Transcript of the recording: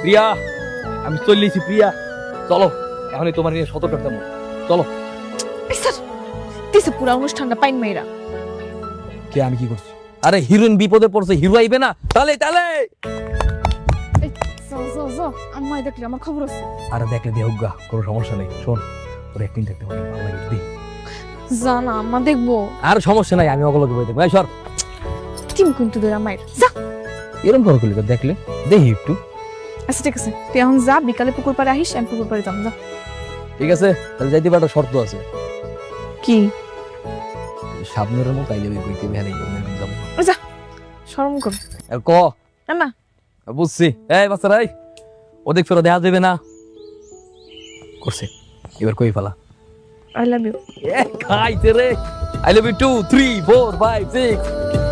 প্রিয়া আমি চললেছি প্রিয়া চলো এখনই তোমার নিয়ে সতর্ক থাকবো চলো এই স্যার দিছে পুরো অনুষ্ঠানটা পাইন মেয়েরা। কে আমি কি করছি আরে হিরোইন বিপদে পড়ছে হিরো আইবে না তাহলে তাহলে এই যাও আম্মাই দেখলে আমার খবর আছে। আরে দেখলে দিয়ে হোক গা কোনো সমস্যা নেই শোন ওর একদিন দেখতে পারি ভালো লাগে দি জানা আম্মা দেখবো আর সমস্যা নাই আমি অগলকে বই দেবো এই সর টিম কিন্তু ধরে মায়ের যা। এরকম করে করলি দেখলে দেখি একটু আচ্ছা ঠিক আছে তুই এখন যা বিকালে পুকুর পাড়ে আহিস আমি পুকুর পাড়ে যাম যা। ঠিক আছে তাহলে যাইতে পারে একটা শর্ত আছে কি সামনের মতো আইলে কইতে ভ্যানে যাবো যা শরম কর ক না বুঝছি এই বাচ্চারাই ওদিক ফেরো দেখা যাবে না করছে এবার কই ফেলা আই লাভ ইউ খাইছে রে আই লাভ ইউ 2 3 4 5 6